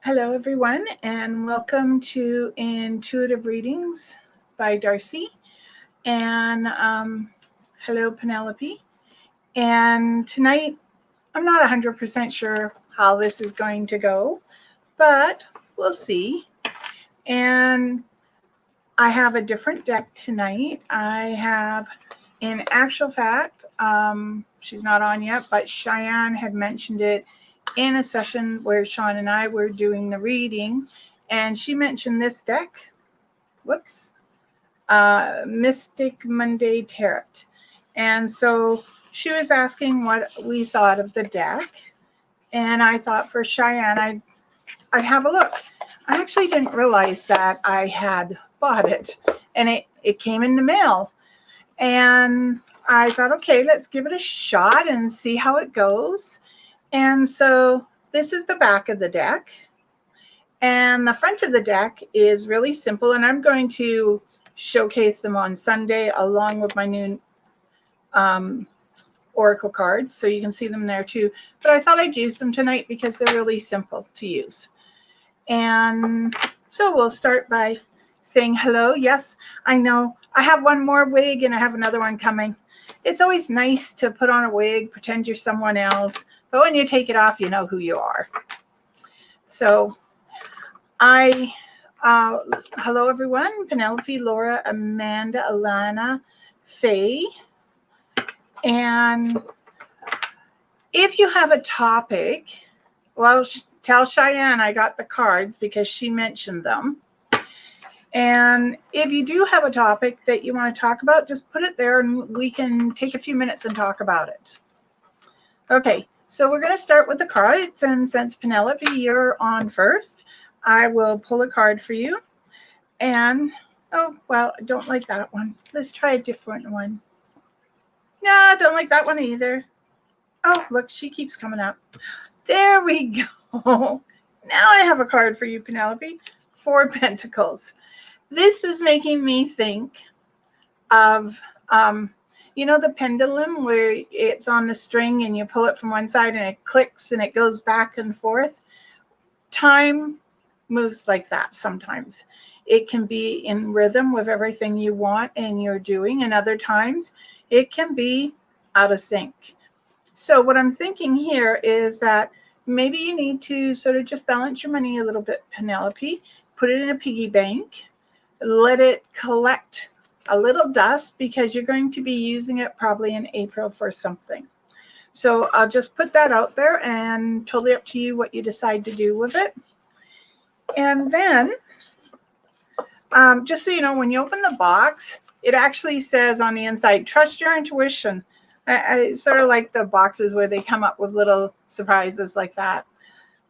Hello, everyone, and welcome to Intuitive Readings by Darcy. And hello, Penelope. And tonight, I'm not 100% sure how this is going to go, but we'll see. And I have a different deck tonight. I have, in actual fact, she's not on yet, but Cheyenne had mentioned it in a session where Sean and I were doing the reading, and she mentioned this deck. Whoops. Mystic Monday Tarot. And so she was asking what we thought of the deck, and I thought for Cheyenne, I'd have a look. I actually didn't realize that I had bought it, and it came in the mail. And I thought, okay, let's give it a shot and see how it goes. And so this is the back of the deck. And the front of the deck is really simple. And I'm going to showcase them on Sunday along with my new Oracle cards. So you can see them there too. But I thought I'd use them tonight because they're really simple to use. And so we'll start by saying hello. Yes, I know. I have one more wig and I have another one coming. It's always nice to put on a wig, pretend you're someone else. But when you take it off, you know who you are. So hello everyone, Penelope, Laura, Amanda, Alana, Faye. And if you have a topic, well, tell Cheyenne I got the cards because she mentioned them. And if you do have a topic that you want to talk about, just put it there and we can take a few minutes and talk about it. Okay, so we're going to start with the cards. And since Penelope, you're on first, I will pull a card for you. And, oh, well, I don't like that one. Let's try a different one. No, I don't like that one either. Oh, look, she keeps coming up. There we go. Now I have a card for you, Penelope. 4 Pentacles. This is making me think of, you know, the pendulum where it's on the string and you pull it from one side and it clicks and it goes back and forth. Time moves like that sometimes. It can be in rhythm with everything you want and you're doing, and other times it can be out of sync. So what I'm thinking here is that maybe you need to sort of just balance your money a little bit, Penelope. Put it in a piggy bank. Let it collect a little dust because you're going to be using it probably in April for something. So I'll just put that out there and totally up to you what you decide to do with it. And then, just so you know, when you open the box, it actually says on the inside, trust your intuition. I sort of like the boxes where they come up with little surprises like that.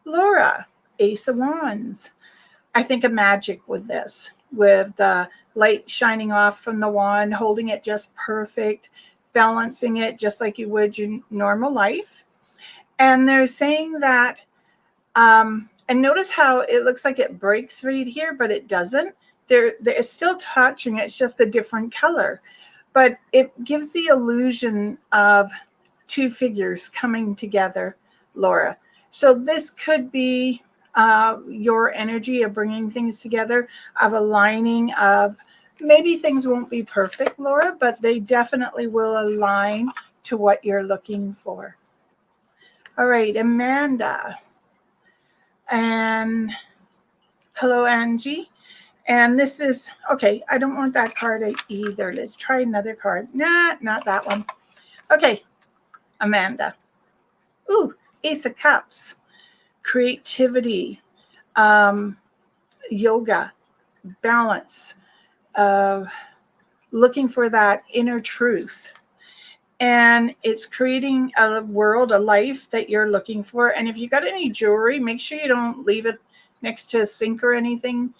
Laura, Ace of Wands. I think of magic with this, with the light shining off from the wand, holding it just perfect, balancing it just like you would your normal life. And they're saying that, and notice how it looks like it breaks right here, but it doesn't. They're still touching, it's just a different color. But it gives the illusion of 2 figures coming together, Laura. So this could be your energy of bringing things together, of aligning, of maybe things won't be perfect, Laura, but they definitely will align to what you're looking for. All right, Amanda. And hello, Angie. And this is, okay, I don't want that card either. Let's try another card. Nah, not that one. Okay, Amanda. Ooh, Ace of Cups. Creativity, yoga, balance, looking for that inner truth. And it's creating a world, a life that you're looking for. And if you got any jewelry, make sure you don't leave it next to a sink or anything,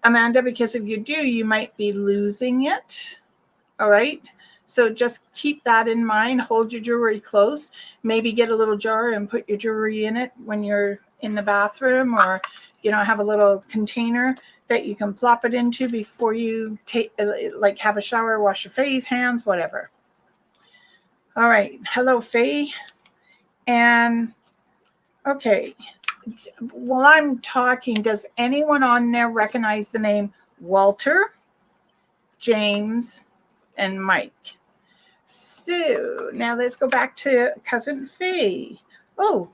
Amanda, because if you do, you might be losing it. All right. So just keep that in mind. Hold your jewelry close. Maybe get a little jar and put your jewelry in it when you're in the bathroom, or, you know, have a little container that you can plop it into before you take, like, have a shower, wash your face, hands, whatever. All right. Hello, Faye. And okay, while I'm talking, does anyone on there recognize the name Walter, James, and Mike? So now let's go back to Cousin Faye. Oh,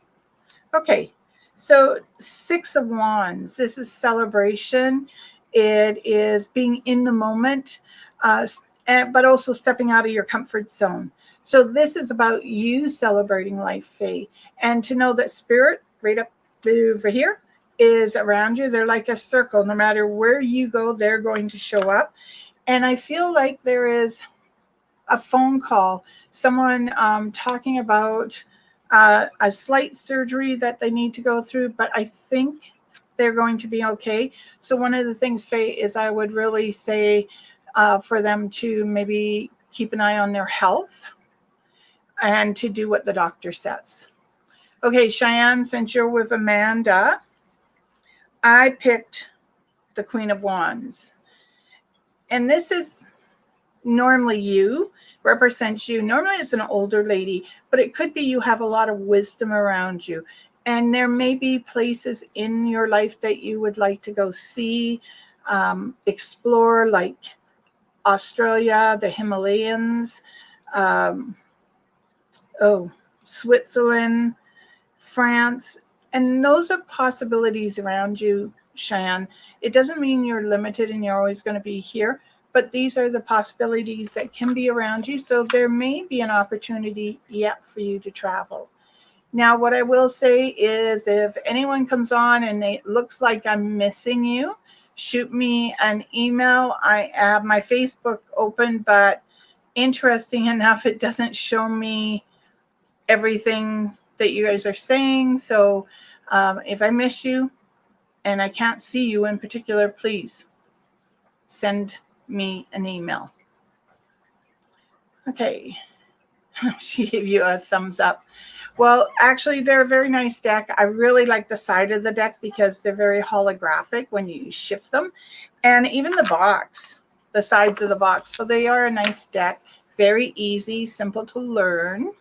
okay. So 6 of Wands. This is celebration. It is being in the moment, but also stepping out of your comfort zone. So this is about you celebrating life, Faye, and to know that spirit right up over here is around you. They're like a circle. No matter where you go, they're going to show up. And I feel like there is a phone call, someone talking about a slight surgery that they need to go through, but I think they're going to be okay. So one of the things, Faye, is I would really say for them to maybe keep an eye on their health and to do what the doctor says. Okay, Cheyenne, since you're with Amanda, I picked the Queen of Wands. And this is normally you, represents you. Normally it's an older lady, but it could be you have a lot of wisdom around you. And there may be places in your life that you would like to go see, explore, like Australia, the Himalayas, Switzerland, France. And those are possibilities around you, Cheyenne. It doesn't mean you're limited and you're always going to be here, but these are the possibilities that can be around you. So there may be an opportunity yet for you to travel. Now, what I will say is if anyone comes on and it looks like I'm missing you, shoot me an email. I have my Facebook open, but interesting enough, it doesn't show me everything that you guys are saying. So if I miss you and I can't see you in particular, please send me an email. Okay. She gave you a thumbs up. Well, actually, they're a very nice deck. I really like the side of the deck because they're very holographic when you shift them. And even the box, the sides of the box. So they are a nice deck. Very easy, simple to learn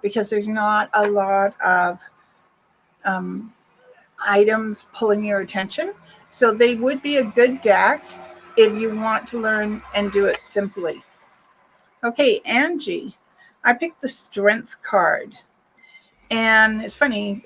because there's not a lot of items pulling your attention. So they would be a good deck if you want to learn and do it simply. Okay, Angie, I picked the Strength card. And it's funny,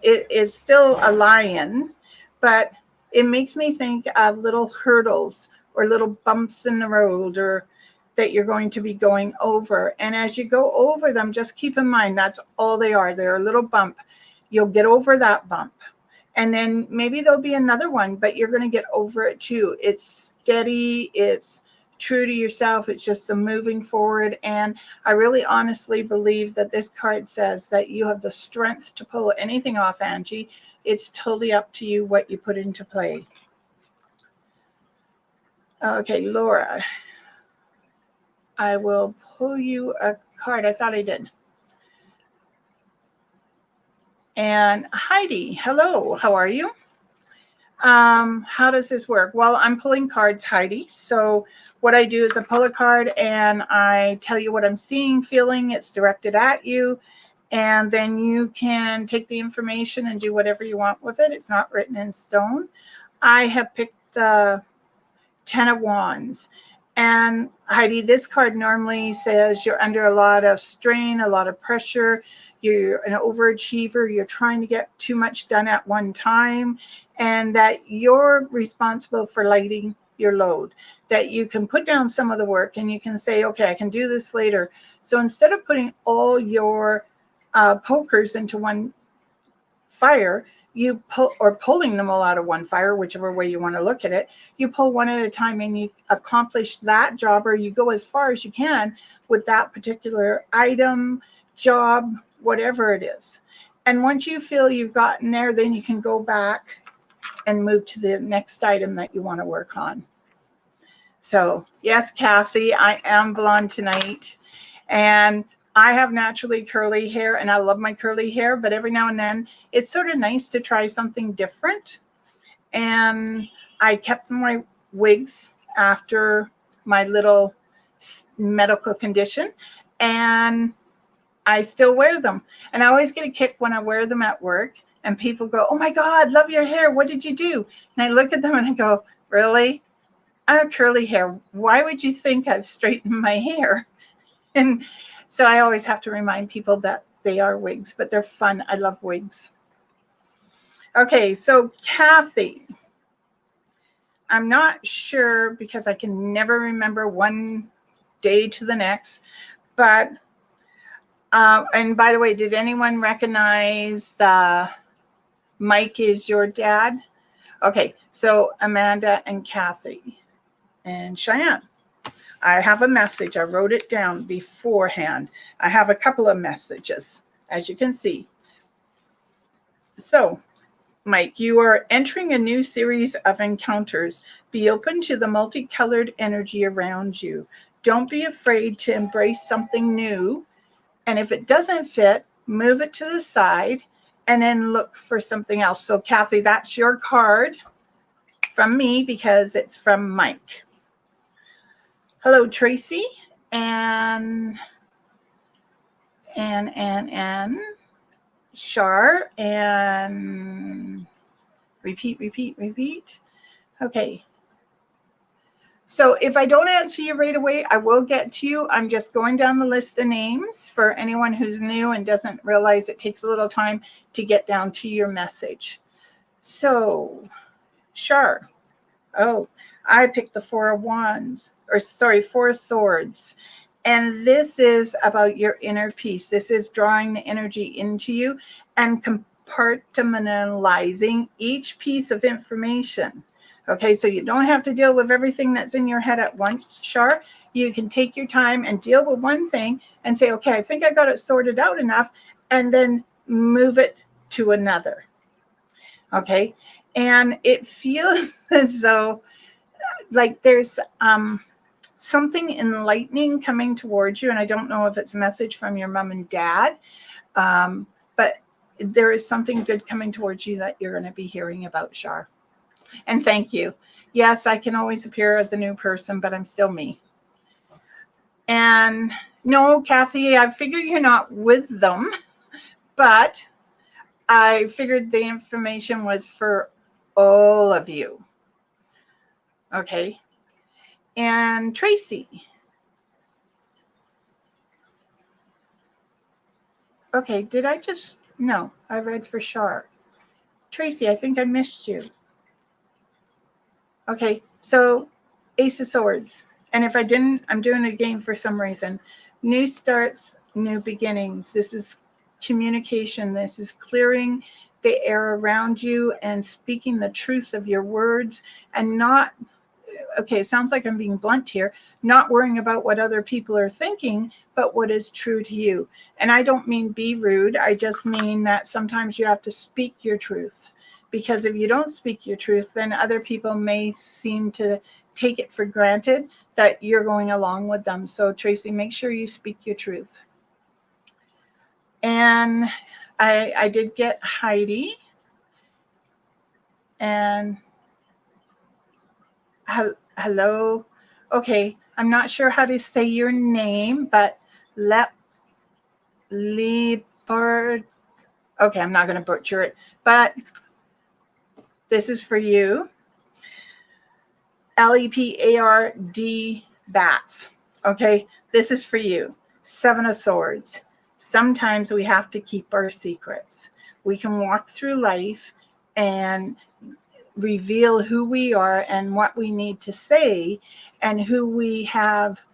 it is still a lion, but it makes me think of little hurdles or little bumps in the road or that you're going to be going over. And as you go over them, just keep in mind that's all they are. They're a little bump. You'll get over that bump. And then maybe there'll be another one, but you're going to get over it too. It's steady. It's true to yourself. It's just the moving forward. And I really honestly believe that this card says that you have the strength to pull anything off, Angie. It's totally up to you what you put into play. Okay, Laura, I will pull you a card. I thought I did. And Heidi, hello, how are you? How does this work? Well, I'm pulling cards, Heidi. So what I do is I pull a card and I tell you what I'm seeing, feeling. It's directed at you. And then you can take the information and do whatever you want with it. It's not written in stone. I have picked the 10 of Wands. And Heidi, this card normally says you're under a lot of strain, a lot of pressure. You're an overachiever. You're trying to get too much done at one time. And that you're responsible for lighting your load, that you can put down some of the work and you can say, okay, I can do this later. So instead of putting all your pokers into one fire, you pull, or pulling them all out of one fire, whichever way you want to look at it, you pull one at a time and you accomplish that job, or you go as far as you can with that particular item, job, whatever it is. And once you feel you've gotten there, then you can go back and move to the next item that you want to work on. So yes, Kathy, I am blonde tonight, and I have naturally curly hair, and I love my curly hair, but every now and then it's sort of nice to try something different. And I kept my wigs after my little medical condition, and I still wear them. And I always get a kick when I wear them at work. And people go, oh my God, love your hair. What did you do? And I look at them and I go, really? I have curly hair. Why would you think I've straightened my hair? And so I always have to remind people that they are wigs, but they're fun. I love wigs. Okay, so Kathy, I'm not sure because I can never remember one day to the next, but, and by the way, did anyone recognize the Mike is your dad? Okay, so Amanda and Kathy and Cheyenne. I have a message. I wrote it down beforehand. I have a couple of messages, as you can see. So, Mike, you are entering a new series of encounters. Be open to the multicolored energy around you. Don't be afraid to embrace something new. And if it doesn't fit, move it to the side and then look for something else. So, Kathy, that's your card from me because it's from Mike. Hello, Tracy, and Shar, and repeat. Okay. So if I don't answer you right away, I will get to you. I'm just going down the list of names for anyone who's new and doesn't realize it takes a little time to get down to your message. So, Shar. Oh, I picked the Four of Swords. And this is about your inner peace. This is drawing the energy into you and compartmentalizing each piece of information. Okay, so you don't have to deal with everything that's in your head at once, Shar. You can take your time and deal with one thing and say, okay, I think I got it sorted out enough, and then move it to another. Okay, and it feels as though like there's something enlightening coming towards you, and I don't know if it's a message from your mom and dad, but there is something good coming towards you that you're going to be hearing about, Shar. And thank you. Yes, I can always appear as a new person, but I'm still me. And no, Kathy, I figure you're not with them, but I figured the information was for all of you. Okay. And Tracy. Okay, did I just... No, I read for Shar. Tracy, I think I missed you. Okay, so Ace of Swords. And if I didn't, I'm doing it again for some reason. New starts, new beginnings. This is communication. This is clearing the air around you and speaking the truth of your words and not... Okay, it sounds like I'm being blunt here, not worrying about what other people are thinking, but what is true to you. And I don't mean be rude. I just mean that sometimes you have to speak your truth, because if you don't speak your truth, then other people may seem to take it for granted that you're going along with them. So Tracy, make sure you speak your truth. And I did get Heidi. And hello. Okay, I'm not sure how to say your name, but Leopard. Okay, I'm not going to butcher it, but this is for you. Lepard bats. Okay, this is for you. Seven of Swords. Sometimes we have to keep our secrets. We can walk through life and reveal who we are and what we need to say and who we have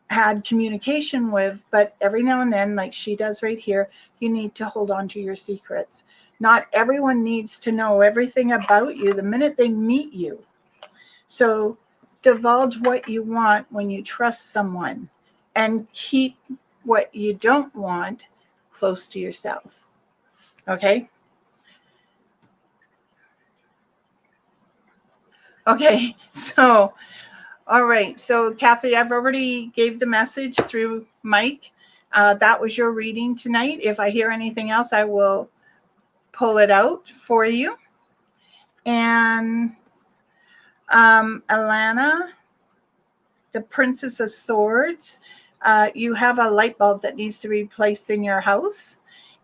had communication with, but every now and then, like she does right here, you need to hold on to your secrets. Not everyone needs to know everything about you the minute they meet you. So divulge what you want when you trust someone and keep what you don't want close to yourself. Okay? Okay, so, all right. So, Kathy, I've already gave the message through Mike. That was your reading tonight. If I hear anything else, I will pull it out for you. And Alana, the Princess of Swords, you have a light bulb that needs to be replaced in your house.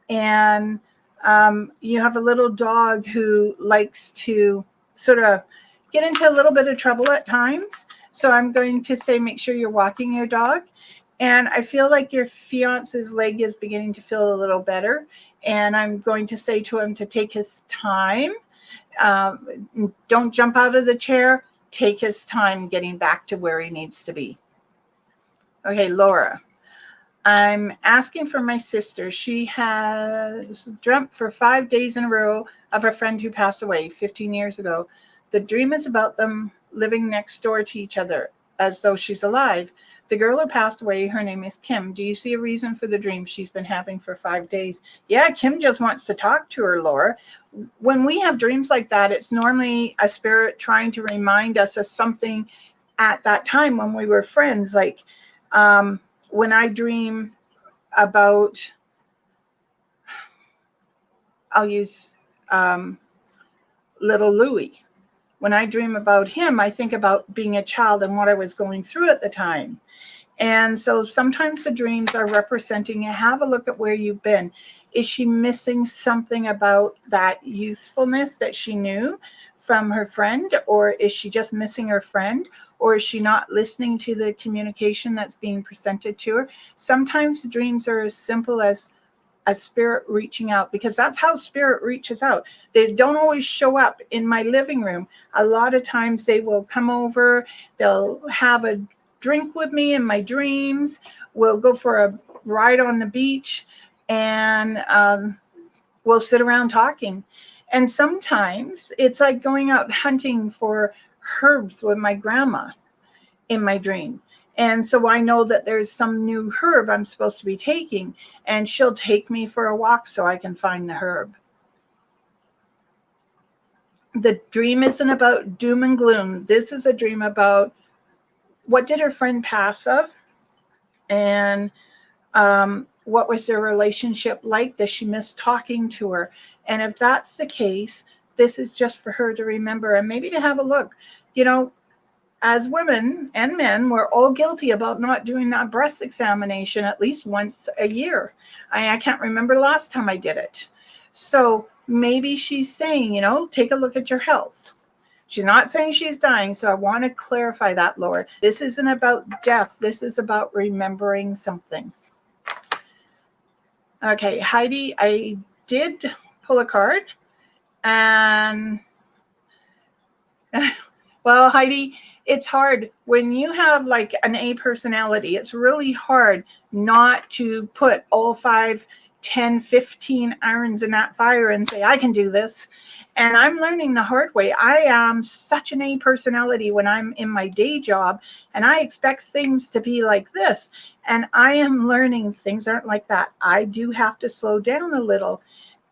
And You have a little dog who likes to sort of get into a little bit of trouble at times. So I'm going to say, make sure you're walking your dog. And I feel like your fiance's leg is beginning to feel a little better. And I'm going to say to him to take his time. Don't jump out of the chair. Take his time getting back to where he needs to be. Okay, Laura. I'm asking for my sister. She has dreamt for 5 days in a row of a friend who passed away 15 years ago. The dream is about them living next door to each other, as though she's alive. The girl who passed away, her name is Kim. Do you see a reason for the dream she's been having for 5 days? Yeah, Kim just wants to talk to her, Laura. When we have dreams like that, it's normally a spirit trying to remind us of something at that time when we were friends. Like, when I dream about, I'll use little Louie. When I dream about him, I think about being a child and what I was going through at the time. And so sometimes the dreams are representing, have a look at where you've been. Is she missing something about that youthfulness that she knew from her friend? Or is she just missing her friend? Or is she not listening to the communication that's being presented to her? Sometimes the dreams are as simple as a spirit reaching out, because that's how spirit reaches out. They don't always show up in my living room. A lot of times they will come over, they'll have a drink with me in my dreams, we'll go for a ride on the beach, and we'll sit around talking. And sometimes it's like going out hunting for herbs with my grandma in my dream. And so I know that there's some new herb I'm supposed to be taking, and she'll take me for a walk so I can find the herb. The dream isn't about doom and gloom. This is a dream about what did her friend pass of, and what was their relationship like? Does she miss talking to her? And if that's the case, this is just for her to remember and maybe to have a look. You know, as women and men, we're all guilty about not doing that breast examination at least once a year. I can't remember the last time I did it. So maybe she's saying, you know, take a look at your health. She's not saying she's dying, so I want to clarify that, Laura. This isn't about death. This is about remembering something. Okay, Heidi, I did pull a card, and well, Heidi, it's hard when you have like an A personality. It's really hard not to put all 5, 10, 15 irons in that fire and say, I can do this. And I'm learning the hard way. I am such an A personality when I'm in my day job, and I expect things to be like this. And I am learning things aren't like that. I do have to slow down a little.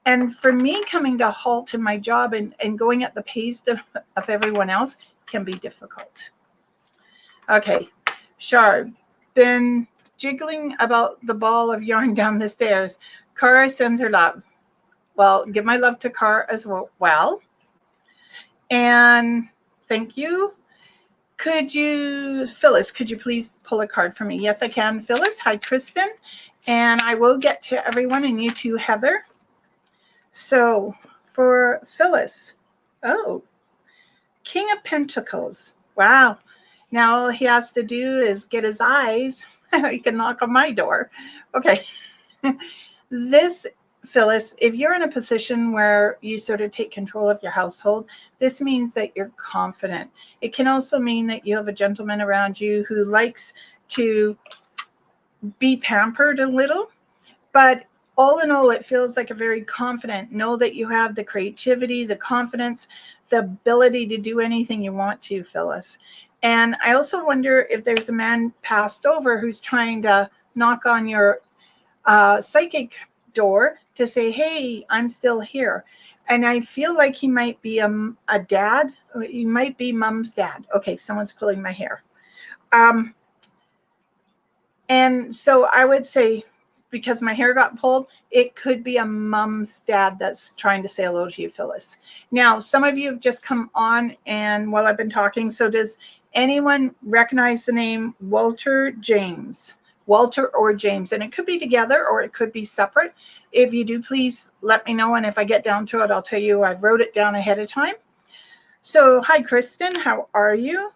And for me, coming to a halt in my job and going at the pace of everyone else can be difficult. Okay, Shar, been jiggling about the ball of yarn down the stairs. Cara sends her love. Well, give my love to Cara as well. And thank you. Phyllis, could you please pull a card for me? Yes, I can, Phyllis. Hi, Kristen. And I will get to everyone, and you too, Heather. So for Phyllis, King of Pentacles. Wow. Now all he has to do is get his eyes. He can knock on my door. Okay. This, Phyllis, if you're in a position where you sort of take control of your household, this means that you're confident. It can also mean that you have a gentleman around you who likes to be pampered a little, but all in all, it feels like a very confident. Know that you have the creativity, the confidence, the ability to do anything you want to, Phyllis. And I also wonder if there's a man passed over who's trying to knock on your psychic door to say, hey, I'm still here. And I feel like he might be a dad. He might be mom's dad. Okay, someone's pulling my hair. And so I would say, because my hair got pulled, it could be a mom's dad that's trying to say hello to you, Phyllis. Now, some of you have just come on, and while I've been talking, so does anyone recognize the name Walter James? Walter or James. And it could be together or it could be separate. If you do, please let me know. And if I get down to it, I'll tell you I wrote it down ahead of time. So, hi, Kristen. How are you?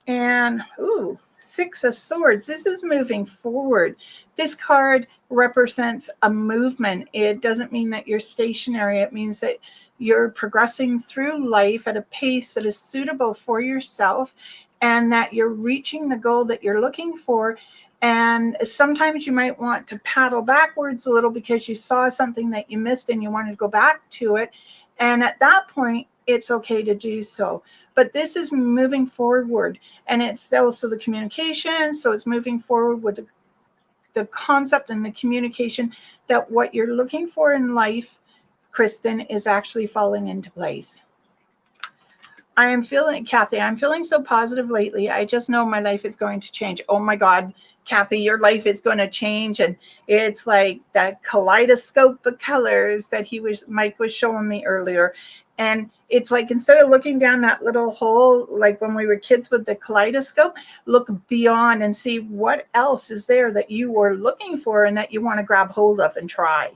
And, ooh, Six of Swords. This is moving forward. This card represents a movement. It doesn't mean that you're stationary. It means that you're progressing through life at a pace that is suitable for yourself and that you're reaching the goal that you're looking for. And sometimes you might want to paddle backwards a little because you saw something that you missed and you wanted to go back to it. And at that point, it's okay to do so. But this is moving forward, and it's also the communication. So it's moving forward with the concept and the communication that what you're looking for in life, Kristen, is actually falling into place. I am feeling, Kathy, I'm feeling so positive lately. I just know my life is going to change. Oh my God, Kathy, your life is going to change. And it's like that kaleidoscope of colors that Mike was showing me earlier. And it's like, instead of looking down that little hole, like when we were kids with the kaleidoscope, look beyond and see what else is there that you were looking for and that you want to grab hold of and try.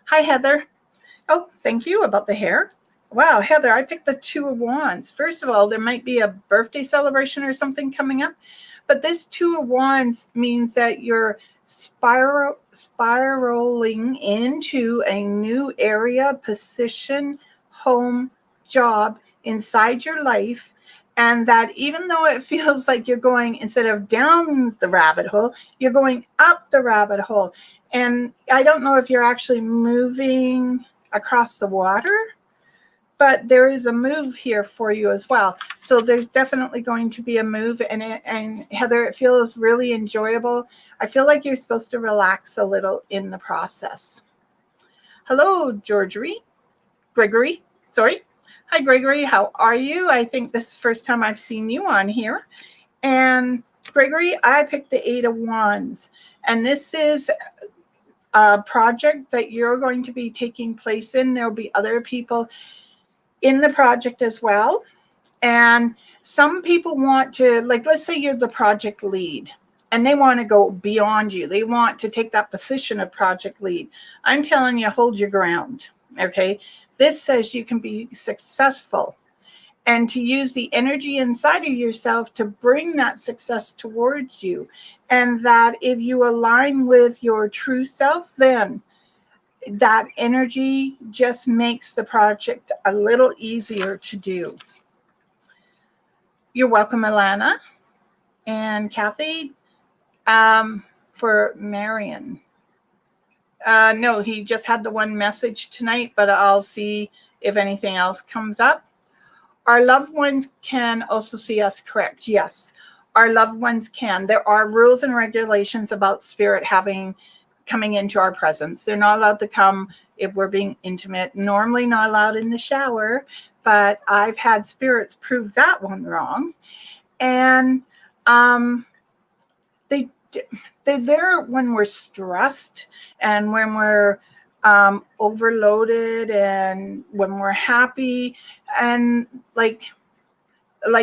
Hi, Heather. Oh, thank you about the hair. Wow, Heather, I picked the Two of Wands. First of all, there might be a birthday celebration or something coming up, but this Two of Wands means that you're spiraling into a new area, position, home, job inside your life. And that even though it feels like you're going, instead of down the rabbit hole, you're going up the rabbit hole. And I don't know if you're actually moving across the water, but there is a move here for you as well. So there's definitely going to be a move. And Heather, it feels really enjoyable. I feel like you're supposed to relax a little in the process. Hello, Gregory. Sorry. Hi, Gregory. How are you? I think this is the first time I've seen you on here. And Gregory, I picked the Eight of Wands. And this is a project that you're going to be taking place in. There'll be other people in the project as well. And some people want to, like, let's say you're the project lead and they want to go beyond you. They want to take that position of project lead. I'm telling you, hold your ground. Okay. This says you can be successful and to use the energy inside of yourself to bring that success towards you. And that if you align with your true self, then that energy just makes the project a little easier to do. You're welcome, Alana and Kathy. For Marion. No, he just had the one message tonight, but I'll see if anything else comes up. Our loved ones can also see us, correct? Yes, our loved ones can. There are rules and regulations about spirit coming into our presence. They're not allowed to come if we're being intimate, normally not allowed in the shower, but I've had spirits prove that one wrong. And they're there when we're stressed and when we're overloaded and when we're happy. And like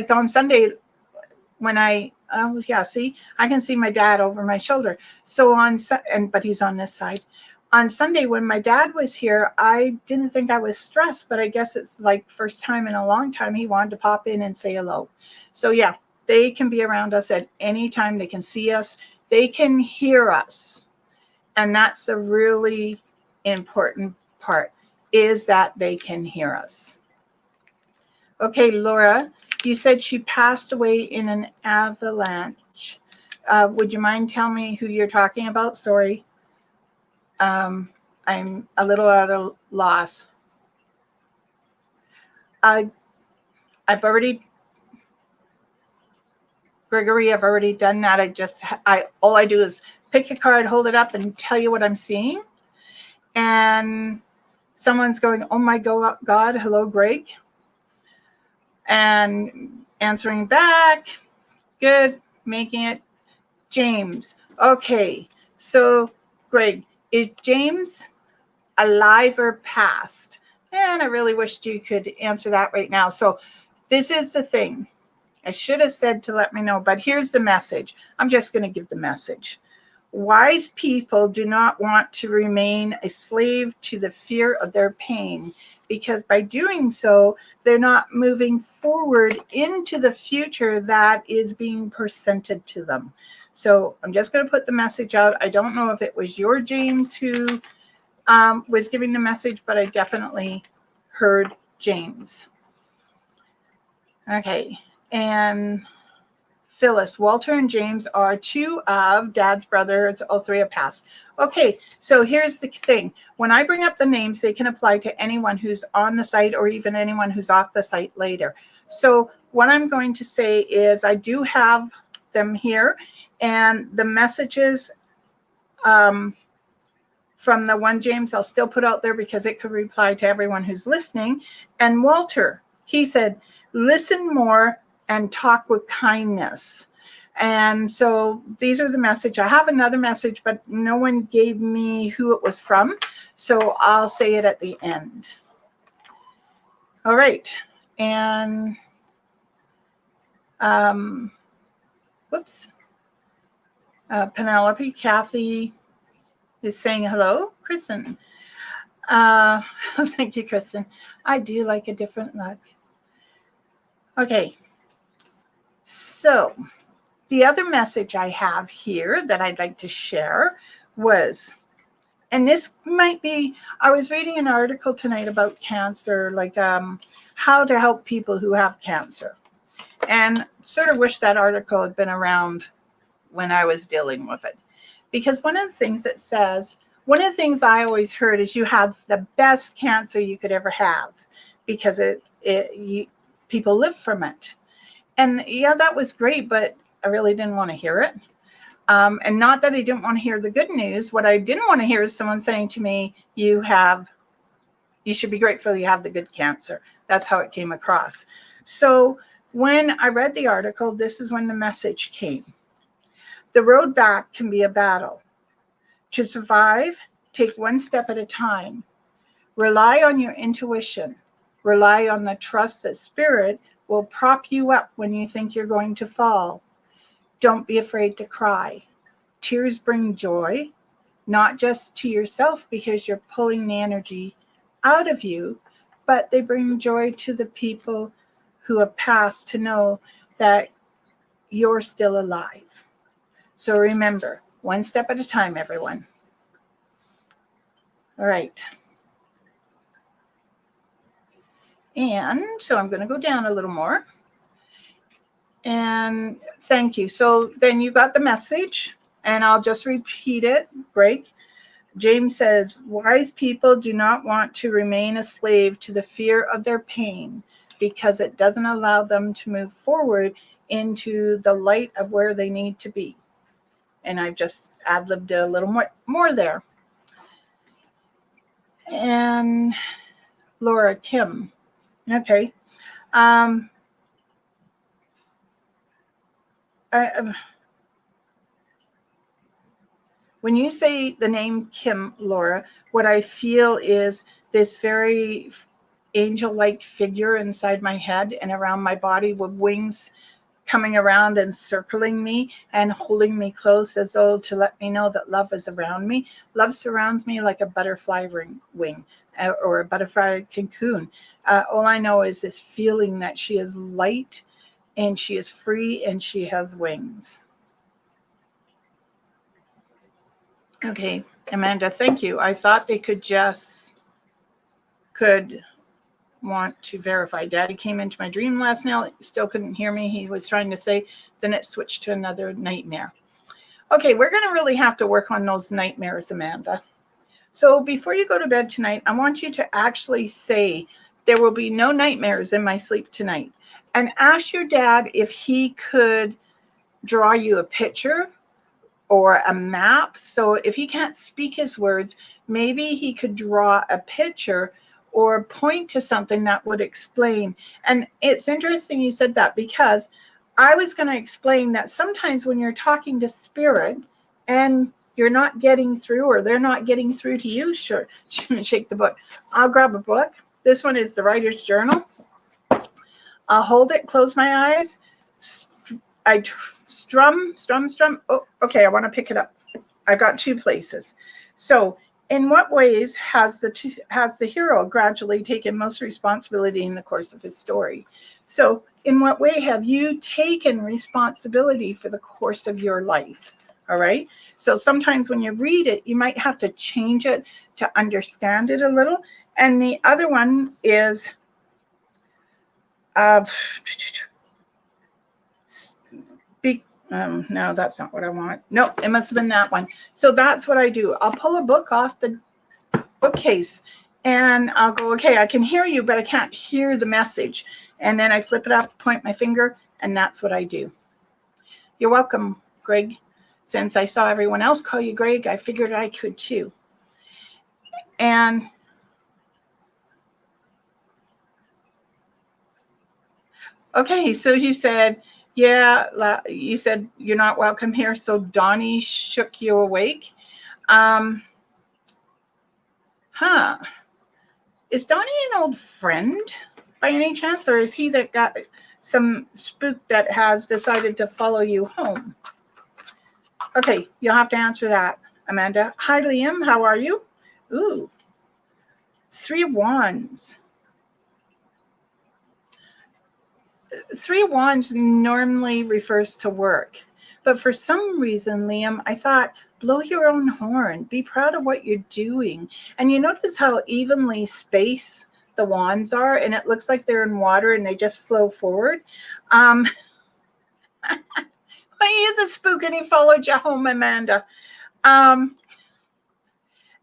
on Sunday when I can see my dad over my shoulder. So but he's on this side. On Sunday when my dad was here, I didn't think I was stressed, but I guess it's like first time in a long time he wanted to pop in and say hello. So yeah, they can be around us at any time. They can see us. They can hear us. And that's a really important part, is that they can hear us. Okay, Laura, you said she passed away in an avalanche. Would you mind telling me who you're talking about? Sorry. I'm a little at a loss. Gregory, I've already done that. All I do is pick a card, hold it up, and tell you what I'm seeing. And someone's going, oh my God, hello, Greg. And answering back, good, making it James. Okay, so Greg, is James alive or past? And I really wished you could answer that right now. So this is the thing. I should have said to let me know, but here's the message. I'm just going to give the message. Wise people do not want to remain a slave to the fear of their pain, because by doing so, they're not moving forward into the future that is being presented to them. So I'm just going to put the message out. I don't know if it was your James who was giving the message, but I definitely heard James. Okay, and Phyllis, Walter and James are two of Dad's brothers. All three have passed. Okay, so here's the thing. When I bring up the names, they can apply to anyone who's on the site or even anyone who's off the site later. So what I'm going to say is I do have them here, and the messages from the one James I'll still put out there because it could reply to everyone who's listening. And Walter, he said, listen more and talk with kindness. And so these are the message. I have another message, but no one gave me who it was from, so I'll say it at the end. All right. And whoops. Penelope, Kathy is saying hello. Kristen. Thank you, Kristen. I do like a different look. Okay. So the other message I have here that I'd like to share was, and this might be, I was reading an article tonight about cancer, like how to help people who have cancer. And sort of wish that article had been around when I was dealing with it. Because one of the things it says, one of the things I always heard is you have the best cancer you could ever have because people live from it. And yeah, that was great, but I really didn't want to hear it. And not that I didn't want to hear the good news. What I didn't want to hear is someone saying to me, you should be grateful you have the good cancer. That's how it came across. So when I read the article, this is when the message came. The road back can be a battle. To survive, take one step at a time. Rely on your intuition. Rely on the trust that spirit will prop you up when you think you're going to fall. Don't be afraid to cry. Tears bring joy, not just to yourself because you're pulling the energy out of you, but they bring joy to the people who have passed to know that you're still alive. So remember, one step at a time, everyone. All right. And so I'm going to go down a little more. And thank you. So then you got the message, and I'll just repeat it. Break. James says, wise people do not want to remain a slave to the fear of their pain because it doesn't allow them to move forward into the light of where they need to be. And I've just ad-libbed a little more there. And Laura Kim. Okay. When you say the name Kim, Laura, what I feel is this very angel-like figure inside my head and around my body with wings coming around and circling me and holding me close as though to let me know that love is around me. Love surrounds me like a butterfly wing or a butterfly cocoon. All I know is this feeling that she is light and she is free and she has wings. Okay, Amanda, thank you. I thought they could want to verify. Daddy came into my dream last night, still couldn't hear me. He was trying to say, then it switched to another nightmare. Okay, we're going to really have to work on those nightmares, Amanda. So before you go to bed tonight, I want you to actually say, there will be no nightmares in my sleep tonight. And ask your dad if he could draw you a picture or a map. So if he can't speak his words, maybe he could draw a picture or point to something that would explain. And it's interesting you said that, because I was going to explain that sometimes when you're talking to spirit and you're not getting through, or they're not getting through to you, sure, shake the book. I'll grab a book. This one is the Writer's Journal. I'll hold it, close my eyes. I strum. Oh, okay, I want to pick it up. I've got two places. So in what ways has the hero gradually taken most responsibility in the course of his story? So in what way have you taken responsibility for the course of your life? All right. So sometimes when you read it, you might have to change it to understand it a little. And the other one is no, that's not what I want. No, it must have been that one. So that's what I do. I'll pull a book off the bookcase and I'll go, okay, I can hear you, but I can't hear the message. And then I flip it up, point my finger, and that's what I do. You're welcome, Greg. Since I saw everyone else call you Greg, I figured I could too. And okay, so you said, yeah, you said you're not welcome here. So Donnie shook you awake. Is Donnie an old friend by any chance? Or is he that got some spook that has decided to follow you home? Okay, you'll have to answer that, Amanda. Hi, Liam. How are you? Ooh, 3 wands. 3 wands normally refers to work. But for some reason, Liam, I thought, blow your own horn. Be proud of what you're doing. And you notice how evenly spaced the wands are, and it looks like they're in water and they just flow forward. He is a spook and he followed you home, Amanda.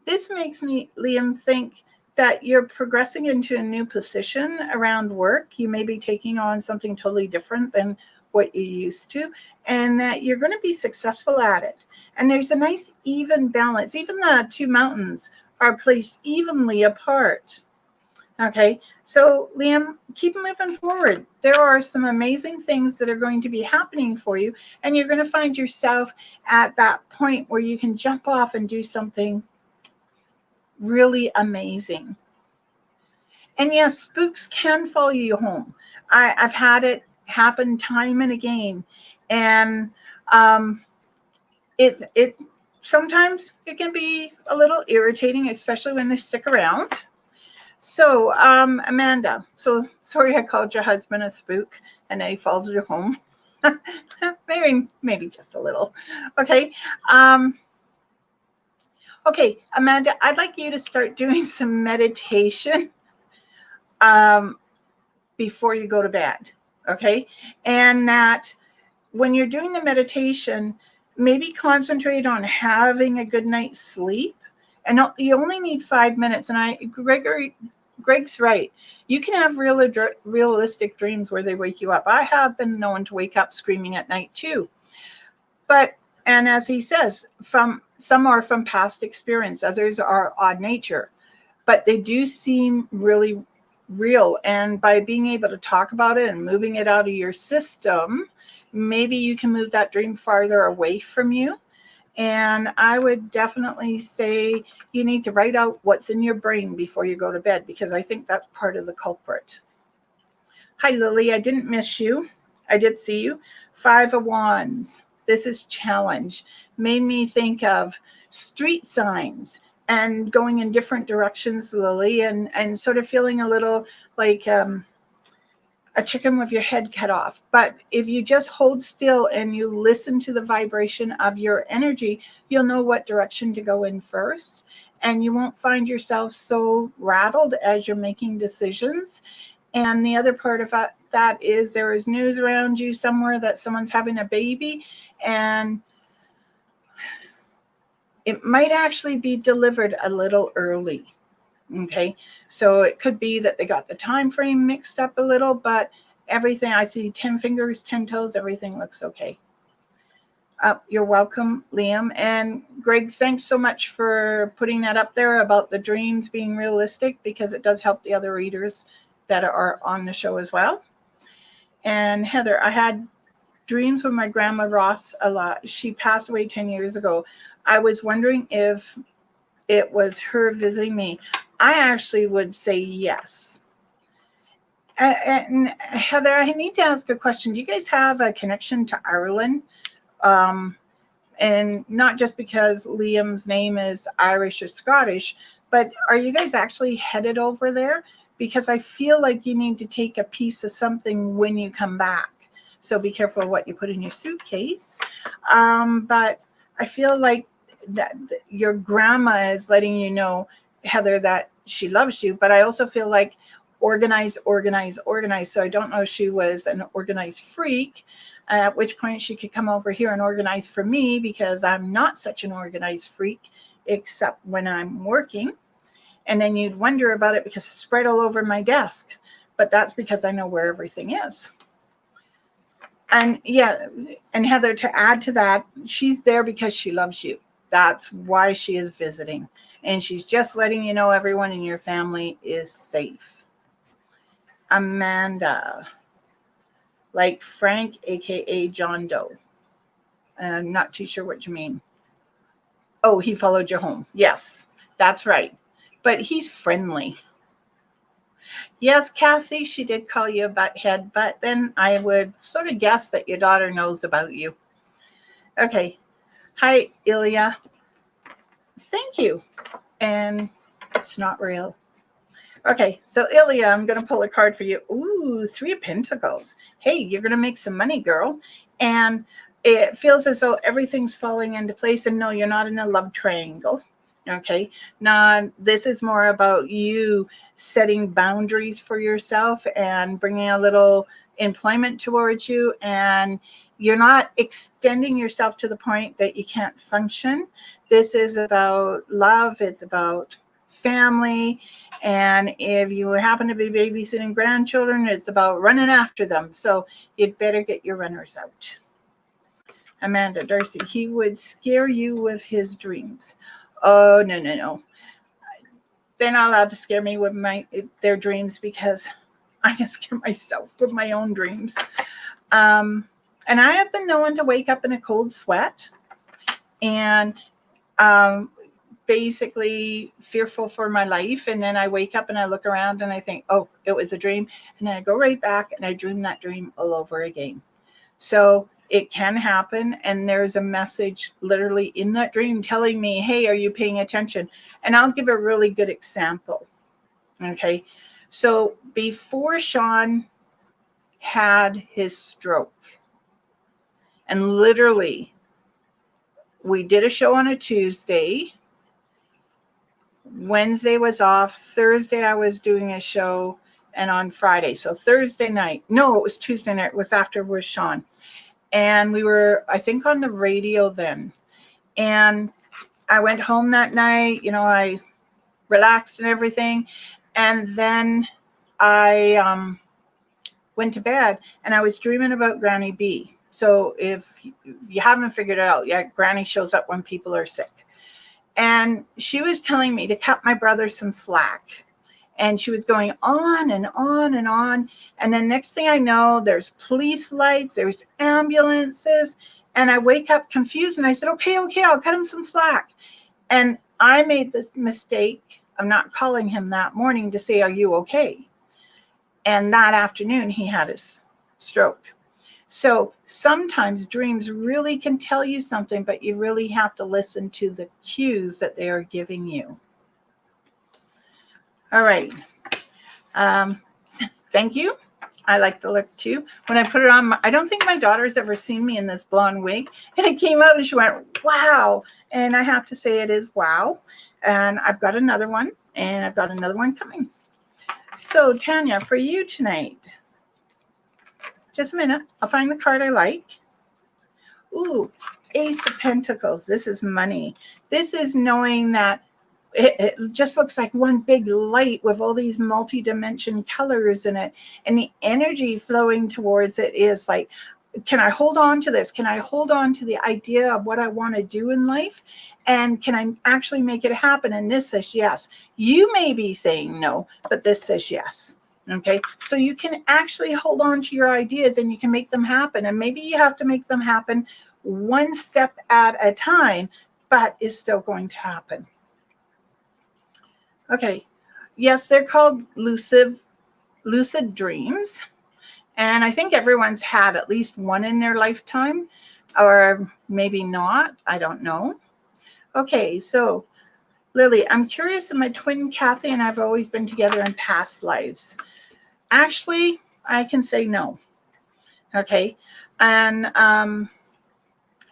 This makes me, Liam, think that you're progressing into a new position around work. You may be taking on something totally different than what you used to, and that you're going to be successful at it. And there's a nice even balance. Even the 2 mountains are placed evenly apart. Okay, so Liam, keep moving forward. There are some amazing things that are going to be happening for you, and you're going to find yourself at that point where you can jump off and do something really amazing. And yes, spooks can follow you home. I've had it happen time and again, and it sometimes it can be a little irritating, especially when they stick around. So Amanda, so sorry I called your husband a spook and then he followed you home. maybe just a little. Okay. Okay, Amanda, I'd like you to start doing some meditation before you go to bed, okay? And that when you're doing the meditation, maybe concentrate on having a good night's sleep. And you only need 5 minutes. And Greg's right. You can have realistic dreams where they wake you up. I have been known to wake up screaming at night too. And as he says, some are from past experience, others are odd nature, but they do seem really real. And by being able to talk about it and moving it out of your system, maybe you can move that dream farther away from you. And I would definitely say you need to write out what's in your brain before you go to bed, because I think that's part of the culprit. Hi, Lily. I didn't miss you. I did see you. 5 of Wands. This is challenge. Made me think of street signs and going in different directions, Lily, and sort of feeling a little like a chicken with your head cut off. But if you just hold still and you listen to the vibration of your energy, you'll know what direction to go in first. And you won't find yourself so rattled as you're making decisions. And the other part of that is there is news around you somewhere that someone's having a baby, and it might actually be delivered a little early. Okay, so it could be that they got the time frame mixed up a little, but everything, I see 10 fingers, 10 toes, everything looks okay. You're welcome, Liam. And Greg, thanks so much for putting that up there about the dreams being realistic, because it does help the other readers that are on the show as well. And Heather, I had dreams with my grandma Ross a lot. She passed away 10 years ago. I was wondering if it was her visiting me. I actually would say yes. And Heather, I need to ask a question. Do you guys have a connection to Ireland? And not just because Liam's name is Irish or Scottish, but are you guys actually headed over there? Because I feel like you need to take a piece of something when you come back. So be careful what you put in your suitcase. But I feel like that your grandma is letting you know, Heather, that she loves you. But I also feel like organize, organize, organize. So I don't know if she was an organized freak, at which point she could come over here and organize for me, because I'm not such an organized freak, except when I'm working. And then you'd wonder about it because it's spread all over my desk. But that's because I know where everything is. And yeah, and Heather, to add to that, she's there because she loves you. That's why she is visiting. And she's just letting you know everyone in your family is safe. Amanda, like Frank, aka John Doe. I'm not too sure what you mean. Oh, he followed you home. Yes, that's right. But he's friendly. Yes, Kathy, she did call you a butthead, but then I would sort of guess that your daughter knows about you. Okay. Hi, Ilya. Thank you. And it's not real. Okay, so Ilya, I'm going to pull a card for you. Ooh, 3 of Pentacles. Hey, you're going to make some money, girl. And it feels as though everything's falling into place. And no, you're not in a love triangle. Okay, now this is more about you setting boundaries for yourself and bringing a little employment towards you. And you're not extending yourself to the point that you can't function. This is about love. It's about family. And if you happen to be babysitting grandchildren, it's about running after them. So you'd better get your runners out. Amanda Darcy, he would scare you with his dreams. Oh, no, no, no. They're not allowed to scare me with their dreams, because I can scare myself with my own dreams. And I have been known to wake up in a cold sweat and basically fearful for my life. And then I wake up and I look around and I think, oh, it was a dream. And then I go right back and I dream that dream all over again. So it can happen. And there's a message literally in that dream telling me, hey, are you paying attention? And I'll give a really good example. Okay. So before Sean had his stroke, and literally we did a show on a Tuesday, Wednesday was off, Thursday I was doing a show, and on Friday, so Thursday night, no, it was Tuesday night, it was after with Sean. And we were, I think, on the radio then. And I went home that night, I relaxed and everything. And then I went to bed and I was dreaming about Granny B. So if you haven't figured it out yet, Granny shows up when people are sick. And she was telling me to cut my brother some slack. And she was going on and on and on. And then next thing I know, there's police lights, there's ambulances. And I wake up confused and I said, okay, I'll cut him some slack. And I made the mistake of not calling him that morning to say, are you okay? And that afternoon, he had his stroke. So sometimes dreams really can tell you something, but you really have to listen to the cues that they are giving you. All right. Thank you. I like the look too. When I put it on, I don't think my daughter's ever seen me in this blonde wig. And it came out and she went, wow. And I have to say it is wow. And I've got another one, and I've got another one coming. So Tanya, for you tonight, just a minute. I'll find the card I like. Ooh, Ace of Pentacles. This is money. This is knowing that it just looks like one big light with all these multi-dimension colors in it. And the energy flowing towards it is like, can I hold on to this? Can I hold on to the idea of what I want to do in life? And can I actually make it happen? And this says yes. You may be saying no, but this says yes. Okay, so you can actually hold on to your ideas and you can make them happen. And maybe you have to make them happen one step at a time, but it's still going to happen. Okay, yes, they're called lucid dreams. And I think everyone's had at least one in their lifetime. or maybe not. I don't know. Okay, so Lily, I'm curious if my twin Kathy and I've always been together in past lives. Actually, I can say no. Okay. And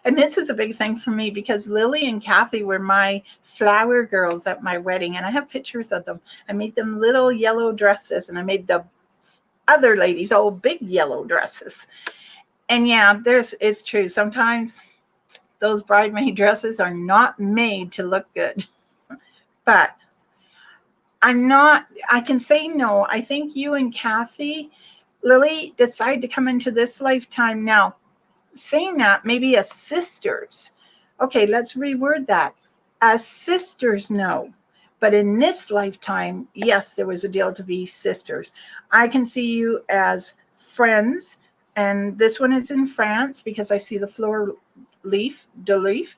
this is a big thing for me because Lily and Kathy were my flower girls at my wedding, and I have pictures of them. I made them little yellow dresses, and I made the other ladies all big yellow dresses. And yeah, it's true. Sometimes those bridesmaid dresses are not made to look good. But I can say no. I think you and Kathy, Lily, decide to come into this lifetime now. Saying that, maybe as sisters. Okay, let's reword that. As sisters, no. But in this lifetime, yes, there was a deal to be sisters. I can see you as friends, and this one is in France because I see the fleur de leaf.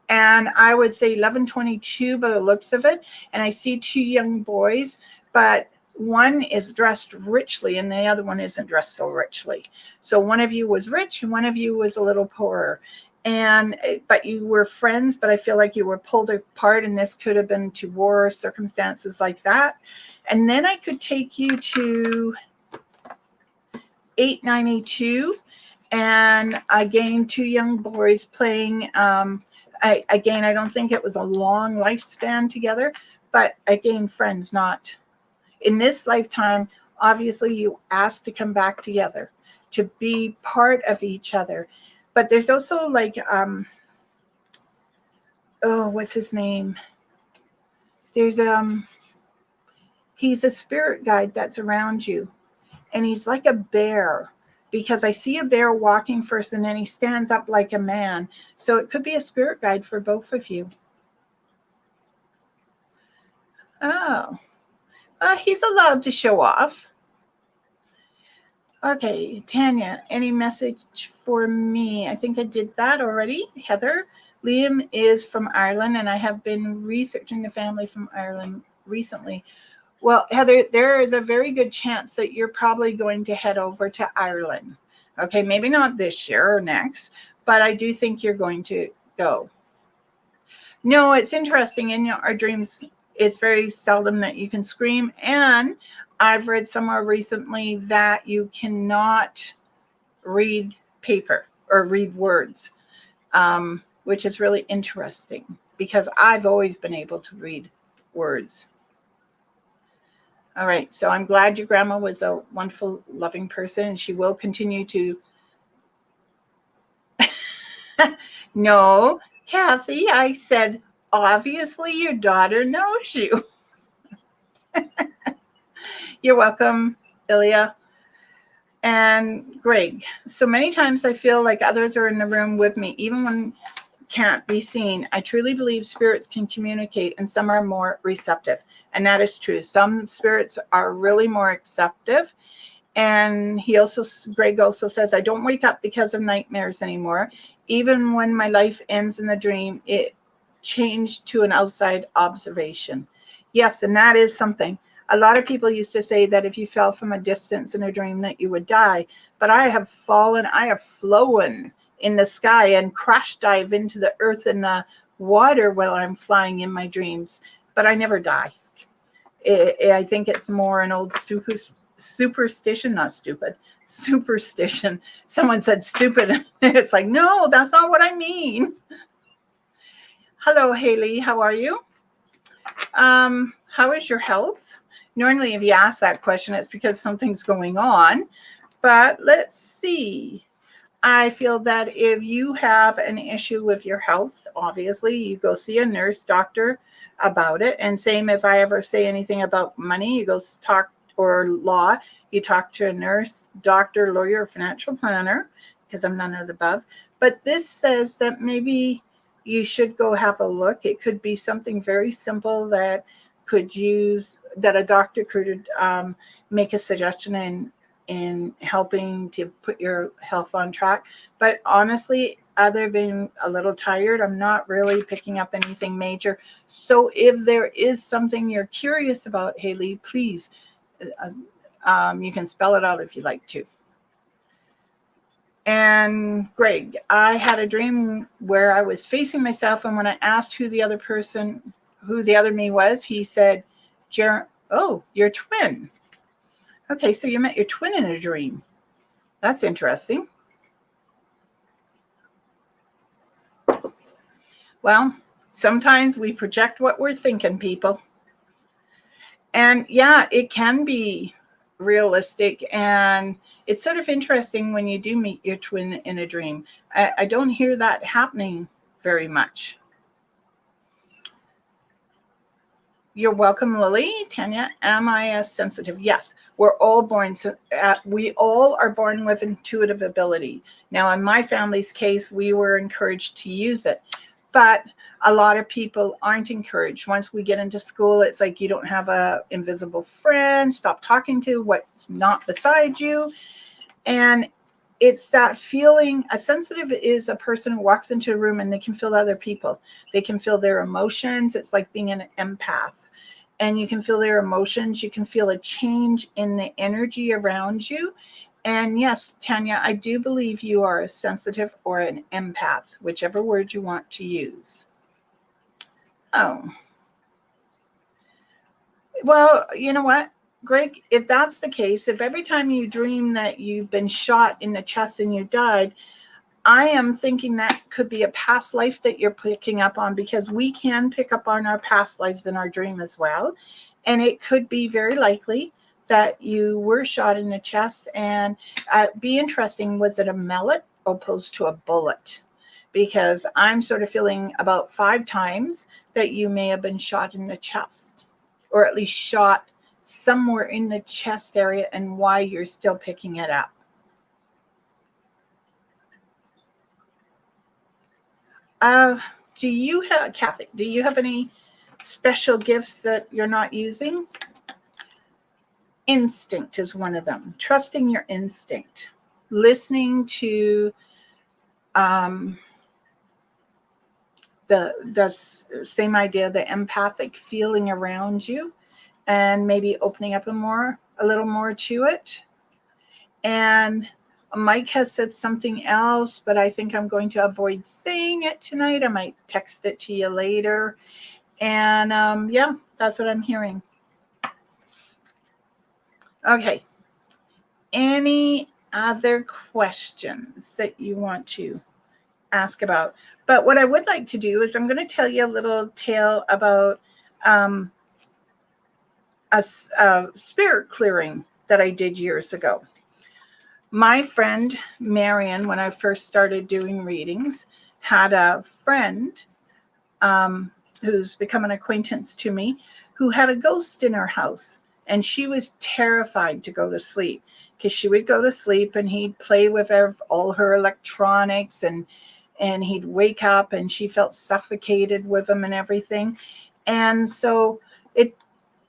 And I would say 1122 by the looks of it. And I see two young boys, but one is dressed richly and the other one isn't dressed so richly. So one of you was rich and one of you was a little poorer. But you were friends, but I feel like you were pulled apart, and this could have been to war circumstances like that. And then I could take you to 892, and again, two young boys playing. I don't think it was a long lifespan together, but again, friends, not in this lifetime. Obviously, you asked to come back together, to be part of each other. But there's also like, what's his name? There's he's a spirit guide that's around you, and he's like a bear, because I see a bear walking first and then he stands up like a man. So it could be a spirit guide for both of you. Oh, he's allowed to show off. Okay, Tanya, any message for me? I think I did that already. Heather, Liam is from Ireland, and I have been researching the family from Ireland recently. Well, Heather, there is a very good chance that you're probably going to head over to Ireland. Okay, maybe not this year or next, but I do think you're going to go. No, it's interesting. In our dreams, it's very seldom that you can scream. And I've read somewhere recently that you cannot read paper or read words, which is really interesting because I've always been able to read words. All right, so I'm glad your grandma was a wonderful, loving person, and she will continue to. No, Kathy, I said, obviously your daughter knows you. You're welcome, Ilya. And Greg. So many times I feel like others are in the room with me, even when can't be seen. I truly believe spirits can communicate, and some are more receptive. And that is true. Some spirits are really more receptive. And Greg also says, I don't wake up because of nightmares anymore. Even when my life ends in the dream, it changed to an outside observation. Yes, and that is something. A lot of people used to say that if you fell from a distance in a dream that you would die. But I have flown in the sky and crash dive into the earth and the water while I'm flying in my dreams. But I never die. I think it's more an old superstition, not stupid, superstition. Someone said stupid. It's like, no, that's not what I mean. Hello, Haley. How are you? How is your health? Normally, if you ask that question, it's because something's going on. But let's see. I feel that if you have an issue with your health, obviously, you go see a nurse, doctor about it. And same if I ever say anything about money, you go talk, or law, you talk to a nurse, doctor, lawyer, financial planner, because I'm none of the above. But this says that maybe you should go have a look. It could be something very simple that a doctor could make a suggestion in helping to put your health on track. But honestly, other than a little tired, I'm not really picking up anything major. So if there is something you're curious about, Haley, please, you can spell it out if you like to. And Greg, I had a dream where I was facing myself, and when I asked who the other me was, he said, oh, your twin. Okay, so you met your twin in a dream. That's interesting. Well, sometimes we project what we're thinking, people. And yeah, it can be realistic, and it's sort of interesting when you do meet your twin in a dream. I don't hear that happening very much. You're welcome, Lily. Tanya, am I as sensitive? Yes, we're all born. We all are born with intuitive ability. Now, in my family's case, we were encouraged to use it, but a lot of people aren't encouraged. Once we get into school, it's like you don't have a invisible friend. Stop talking to what's not beside you. And it's that feeling. A sensitive is a person who walks into a room and they can feel other people. They can feel their emotions. It's like being an empath. And you can feel their emotions. You can feel a change in the energy around you. And yes, Tanya, I do believe you are a sensitive or an empath, whichever word you want to use. Oh. Well, you know what, Greg, if that's the case, if every time you dream that you've been shot in the chest and you died, I am thinking that could be a past life that you're picking up on, because we can pick up on our past lives in our dream as well. And it could be very likely that you were shot in the chest. And be interesting, was it a mallet opposed to a bullet? Because I'm sort of feeling about 5 times that you may have been shot in the chest, or at least shot somewhere in the chest area, and why you're still picking it up. Do you have, Kathy, do you have any special gifts that you're not using? Instinct is one of them. Trusting your instinct. Listening to the same idea, the empathic feeling around you, and maybe opening up a little more to it. And Mike has said something else, but I think I'm going to avoid saying it tonight. I might text it to you later. And yeah, that's what I'm hearing. Okay. Any other questions that you want to ask about? But what I would like to do is I'm going to tell you a little tale about a spirit clearing that I did years ago. My friend Marion, when I first started doing readings, had a friend who's become an acquaintance to me, who had a ghost in her house. And she was terrified to go to sleep, because she would go to sleep and he'd play with all her electronics, and he'd wake up and she felt suffocated with him and everything. And so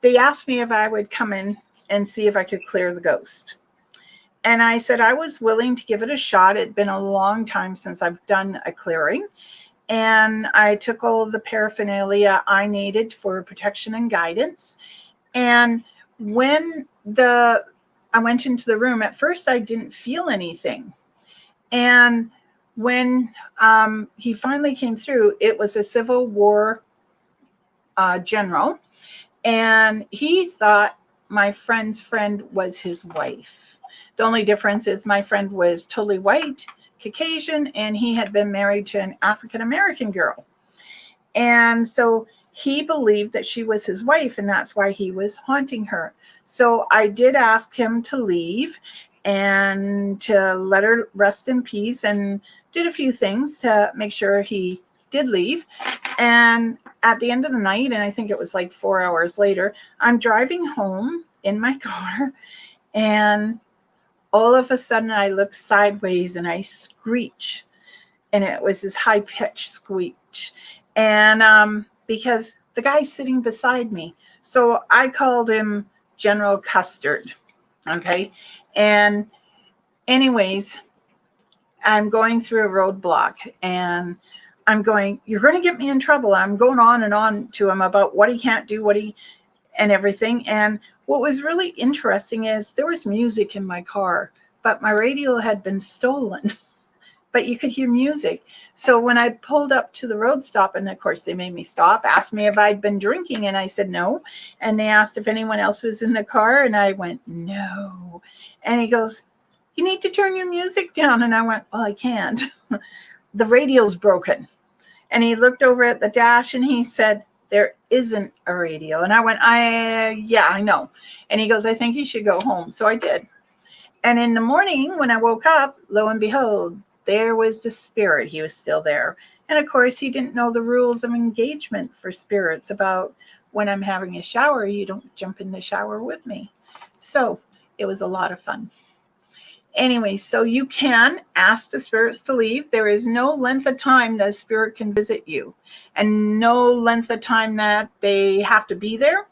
they asked me if I would come in and see if I could clear the ghost. And I said I was willing to give it a shot. It'd been a long time since I've done a clearing. And I took all of the paraphernalia I needed for protection and guidance. And when I went into the room, at first I didn't feel anything. And when he finally came through, it was a Civil War general. And he thought my friend's friend was his wife. The only difference is my friend was totally white, Caucasian, and he had been married to an African-American girl. And so he believed that she was his wife, and that's why he was haunting her. So I did ask him to leave and to let her rest in peace, and did a few things to make sure he did leave. And at the end of the night, and I think it was like 4 hours later, I'm driving home in my car, and all of a sudden I look sideways and I screech, and it was this high-pitched squeak. And because the guy's sitting beside me, so I called him General Custard. Okay. And anyways, I'm going through a roadblock, and I'm going, you're going to get me in trouble. I'm going on and on to him about what he can't do, and everything. And what was really interesting is there was music in my car but my radio had been stolen. But you could hear music. So when I pulled up to the road stop, and of course they made me stop, asked me if I'd been drinking, and I said no. And they asked if anyone else was in the car, and I went, no. And he goes, you need to turn your music down. And I went, well, I can't. The radio's broken. And he looked over at the dash and he said, there isn't a radio. And I went, yeah, I know. And he goes, I think you should go home. So I did. And in the morning when I woke up, lo and behold, there was the spirit. He was still there. And of course, he didn't know the rules of engagement for spirits about when I'm having a shower, you don't jump in the shower with me. So it was a lot of fun. Anyway, so you can ask the spirits to leave. There is no length of time that a spirit can visit you, and no length of time that they have to be there,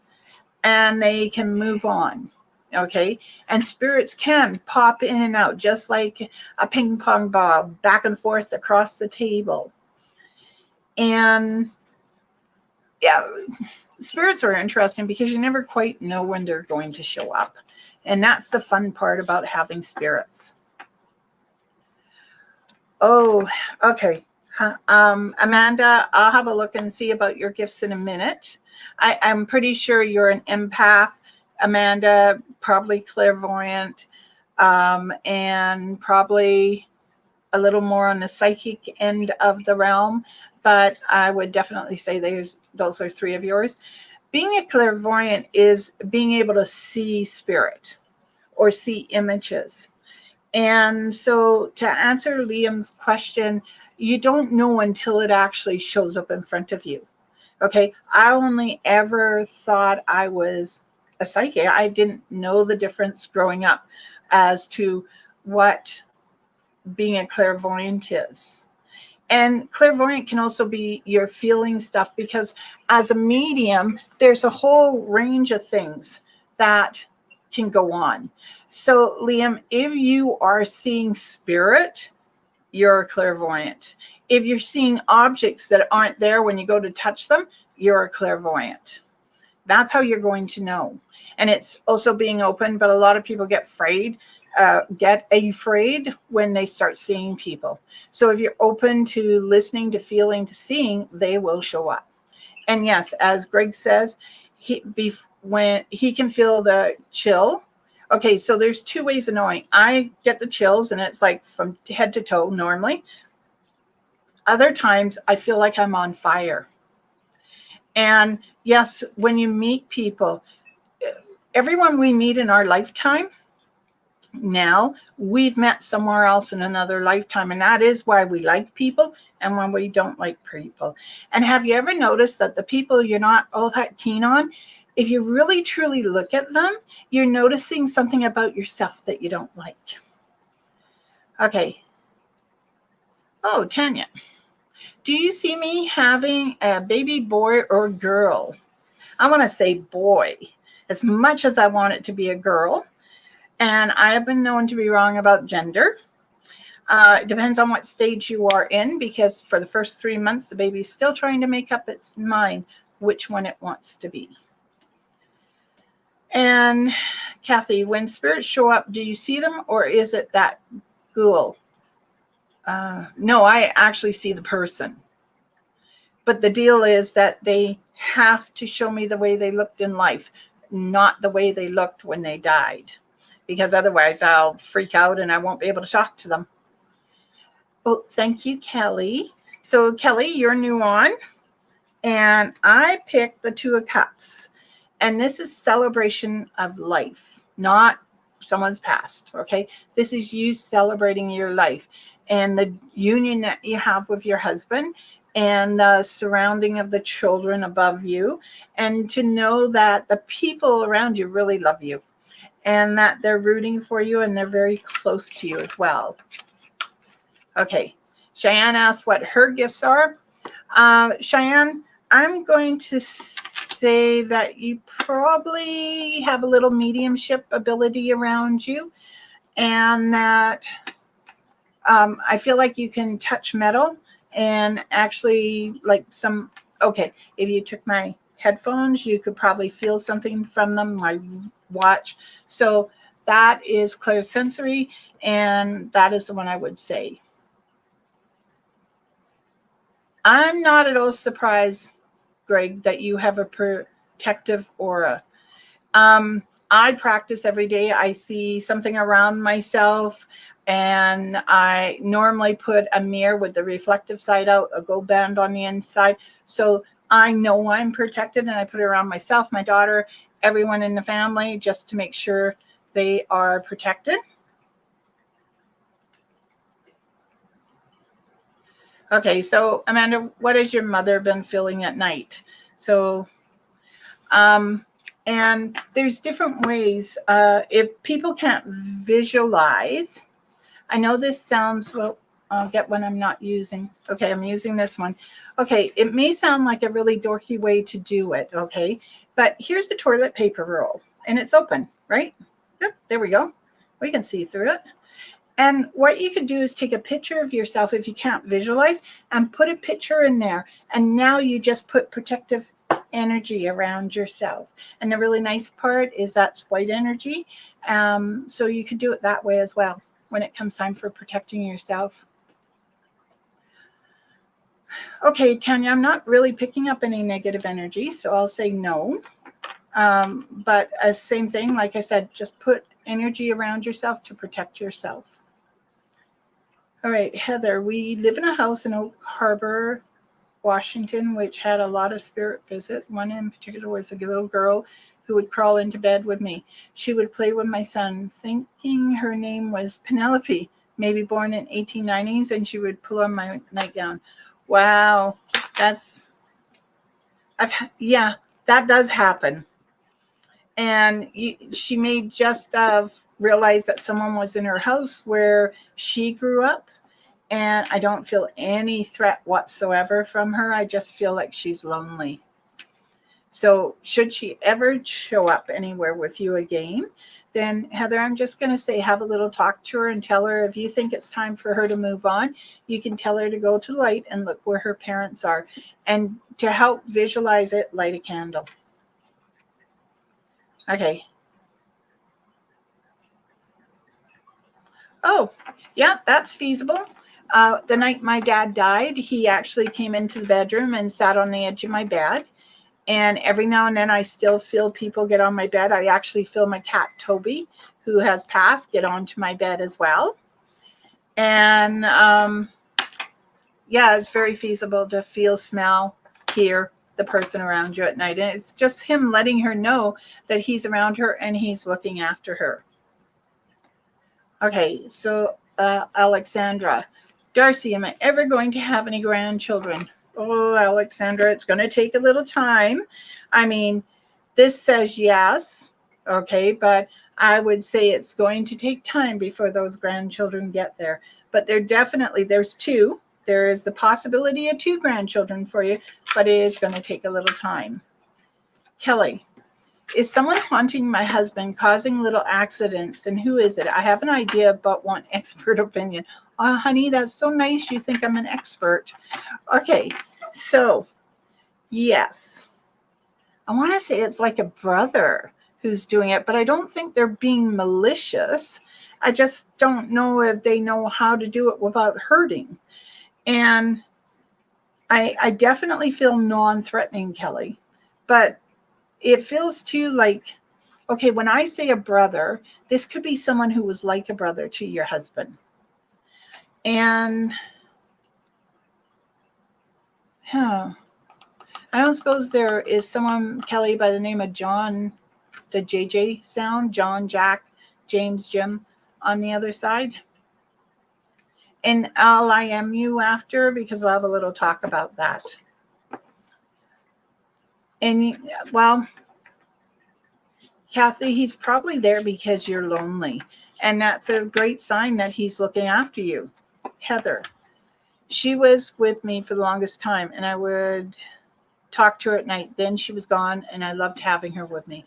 and they can move on. Okay, and spirits can pop in and out just like a ping pong ball, back and forth across the table. And yeah, spirits are interesting because you never quite know when they're going to show up. And that's the fun part about having spirits. Oh, okay. Amanda, I'll have a look and see about your gifts in a minute. I'm pretty sure you're an empath. Amanda, probably clairvoyant, and probably a little more on the psychic end of the realm. But I would definitely say those are three of yours. Being a clairvoyant is being able to see spirit or see images. And so to answer Liam's question, you don't know until it actually shows up in front of you. Okay, I only ever thought I was a psychic. I didn't know the difference growing up as to what being a clairvoyant is. And clairvoyant can also be your feeling stuff, because as a medium, there's a whole range of things that can go on. So Liam, if you are seeing spirit, you're a clairvoyant. If you're seeing objects that aren't there when you go to touch them, you're a clairvoyant. That's how you're going to know. And it's also being open, but a lot of people get afraid when they start seeing people. So if you're open to listening, to feeling, to seeing, they will show up. And yes, as Greg says, when he can feel the chill. Okay, so there's two ways of knowing. I get the chills and it's like from head to toe normally. Other times I feel like I'm on fire. And yes, when you meet people, everyone we meet in our lifetime, now we've met somewhere else in another lifetime. And that is why we like people and when we don't like people. And have you ever noticed that the people you're not all that keen on, if you really truly look at them, you're noticing something about yourself that you don't like? Okay. Oh, Tanya, do you see me having a baby boy or girl? I want to say boy, as much as I want it to be a girl. And I have been known to be wrong about gender. It depends on what stage you are in, because for the first 3 months, the baby's still trying to make up its mind which one it wants to be. And Kathy, when spirits show up, do you see them or is it that ghoul? No, I actually see the person. But the deal is that they have to show me the way they looked in life, not the way they looked when they died, because otherwise I'll freak out and I won't be able to talk to them. Well, thank you, Kelly. So Kelly, you're new on, and I picked the Two of Cups, and this is celebration of life, not someone's past. Okay, this is you celebrating your life and the union that you have with your husband and the surrounding of the children above you, and to know that the people around you really love you and that they're rooting for you and they're very close to you as well. Okay, Cheyenne asked what her gifts are. Cheyenne, I'm going to say that you probably have a little mediumship ability around you, and that I feel like you can touch metal and actually like some, okay, if you took my headphones, you could probably feel something from them, my watch. So that is clairsensory. And that is the one I would say. I'm not at all surprised, Greg, that you have a protective aura. I practice every day. I see something around myself, and I normally put a mirror with the reflective side out, a gold band on the inside. So I know I'm protected, and I put it around myself, my daughter, everyone in the family, just to make sure they are protected. Okay, so Amanda, what has your mother been feeling at night? So, and there's different ways. If people can't visualize, I know this sounds, well, I'll get one I'm not using. Okay, I'm using this one. Okay, it may sound like a really dorky way to do it, okay? But here's the toilet paper roll, and it's open, right? Yep, there we go. We can see through it. And what you could do is take a picture of yourself if you can't visualize and put a picture in there. And now you just put protective energy around yourself. And the really nice part is that's white energy. So you could do it that way as well when it comes time for protecting yourself. Okay, Tanya, I'm not really picking up any negative energy, so I'll say no. But same thing, like I said, just put energy around yourself to protect yourself. All right, Heather, we live in a house in Oak Harbor, Washington, which had a lot of spirit visit. One in particular was a little girl who would crawl into bed with me. She would play with my son, thinking her name was Penelope, maybe born in 1890s, and she would pull on my nightgown. Wow, yeah, that does happen. And she may just realize that someone was in her house where she grew up. And I don't feel any threat whatsoever from her. I just feel like she's lonely. So should she ever show up anywhere with you again, then Heather, I'm just going to say have a little talk to her and tell her if you think it's time for her to move on, you can tell her to go to light and look where her parents are. And to help visualize it, light a candle. Okay. Oh, yeah, that's feasible. The night my dad died, he actually came into the bedroom and sat on the edge of my bed. And every now and then I still feel people get on my bed. I actually feel my cat, Toby, who has passed, get onto my bed as well. And yeah, it's very feasible to feel, smell, hear the person around you at night. And it's just him letting her know that he's around her and he's looking after her. Okay, so Alexandra. Darcy, am I ever going to have any grandchildren? Oh, Alexandra, it's going to take a little time. I mean, this says yes, okay, but I would say it's going to take time before those grandchildren get there. But there's two. There is the possibility of 2 grandchildren for you, but it is going to take a little time. Kelly, is someone haunting my husband, causing little accidents? And who is it? I have an idea, but want expert opinion. Oh, honey, that's so nice. You think I'm an expert. Okay, so yes. I want to say it's like a brother who's doing it, but I don't think they're being malicious. I just don't know if they know how to do it without hurting. And I definitely feel non-threatening, Kelly, but it feels too like, okay, when I say a brother, this could be someone who was like a brother to your husband. And I don't suppose there is someone, Kelly, by the name of John, the JJ sound, John, Jack, James, Jim on the other side. And I'll IM you after because we'll have a little talk about that. And well, Kathy, he's probably there because you're lonely. And that's a great sign that he's looking after you. Heather, she was with me for the longest time, and I would talk to her at night. Then she was gone, and I loved having her with me.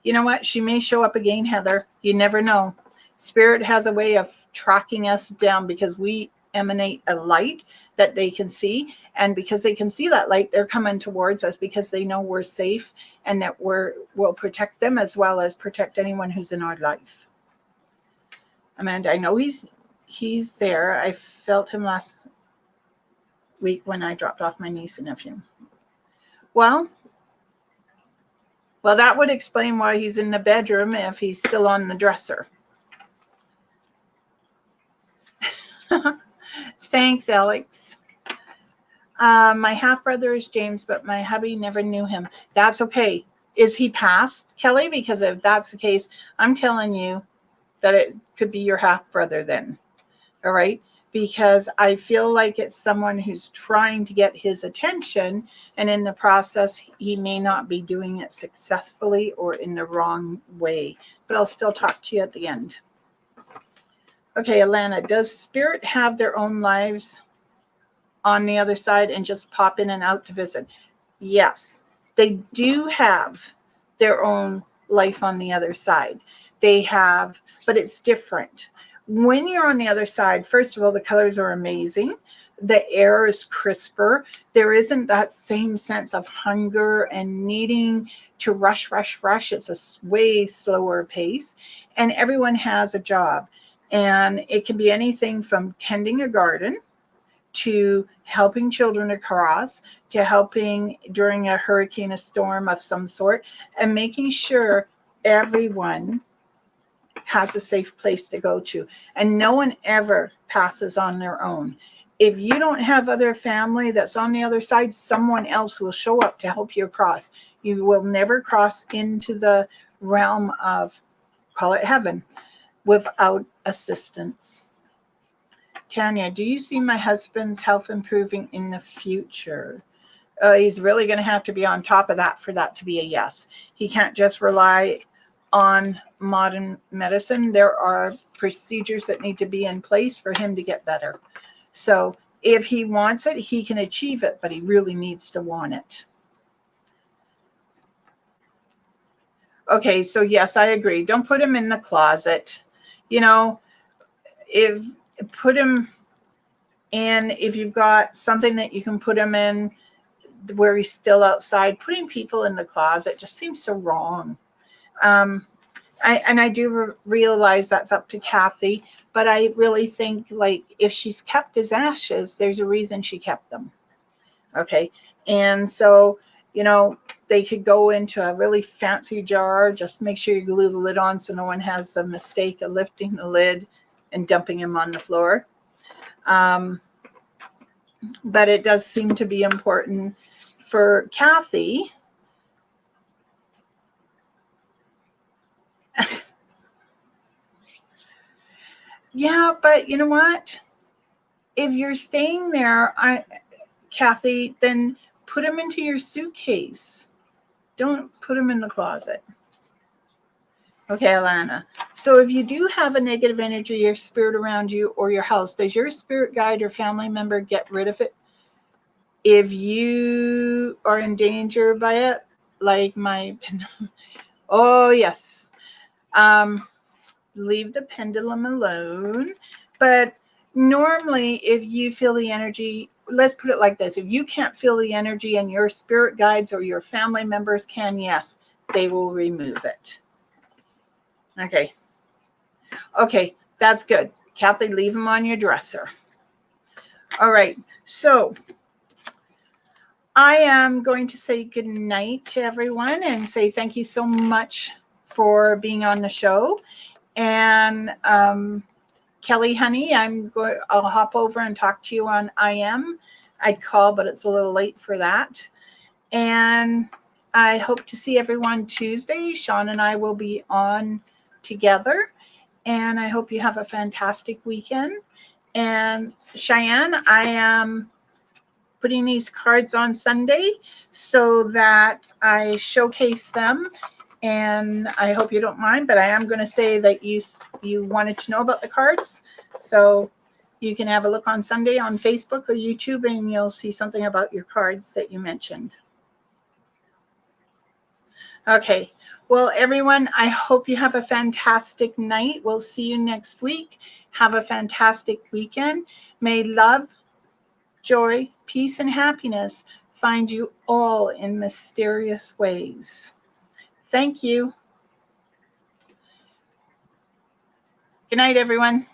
You know what? She may show up again, Heather. You never know. Spirit has a way of tracking us down because we emanate a light that they can see. And because they can see that light, they're coming towards us because they know we're safe and that we'll protect them as well as protect anyone who's in our life. Amanda, I know he's there. I felt him last week when I dropped off my niece and nephew. Well, that would explain why he's in the bedroom if he's still on the dresser. Thanks, Alex. My half-brother is James, but my hubby never knew him. That's okay. Is he passed, Kelly? Because if that's the case, I'm telling you that it could be your half-brother then. All right? Because I feel like it's someone who's trying to get his attention, and in the process, he may not be doing it successfully or in the wrong way. But I'll still talk to you at the end. Okay, Alana, does spirit have their own lives on the other side and just pop in and out to visit? Yes, they do have their own life on the other side. They have, but it's different. When you're on the other side, first of all, the colors are amazing. The air is crisper. There isn't that same sense of hunger and needing to rush. It's a way slower pace. And everyone has a job. And it can be anything from tending a garden to helping children across, to helping during a hurricane, a storm of some sort, and making sure everyone has a safe place to go to. And no one ever passes on their own. If you don't have other family that's on the other side, someone else will show up to help you across. You will never cross into the realm of, call it heaven, without assistance. Tanya, do you see my husband's health improving in the future? He's really going to have to be on top of that for that to be a yes. He can't just rely on modern medicine. There are procedures that need to be in place for him to get better. So if he wants it, he can achieve it, but he really needs to want it. Okay, so yes, I agree. Don't put him in the closet. Put him in, if you've got something that you can put him in where he's still outside, putting people in the closet just seems so wrong. I do realize that's up to Kathy, but I really think like if she's kept his ashes, there's a reason she kept them. Okay. And so, they could go into a really fancy jar. Just make sure you glue the lid on so no one has a mistake of lifting the lid and dumping him on the floor. But it does seem to be important for Kathy. Yeah, but you know what? If you're staying there, Kathy, then put them into your suitcase. Don't put them in the closet. Okay, Alana. So if you do have a negative energy or spirit around you or your house, does your spirit guide or family member get rid of it? If you are in danger by it, like oh yes. Leave the pendulum alone. But normally if you feel the energy, let's put it like this. If you can't feel the energy and your spirit guides or your family members can, yes, they will remove it. Okay, that's good. Kathy, leave them on your dresser. All right, so I am going to say good night to everyone and say thank you so much for being on the show. And Kelly, honey, I'll hop over and talk to you on IM. I'd call, but it's a little late for that. And I hope to see everyone Tuesday. Sean and I will be on together. And I hope you have a fantastic weekend. And Cheyenne, I am putting these cards on Sunday so that I showcase them. And I hope you don't mind, but I am going to say that you wanted to know about the cards. So you can have a look on Sunday on Facebook or YouTube and you'll see something about your cards that you mentioned. Okay. Well, everyone, I hope you have a fantastic night. We'll see you next week. Have a fantastic weekend. May love, joy, peace, and happiness find you all in mysterious ways. Thank you. Good night, everyone.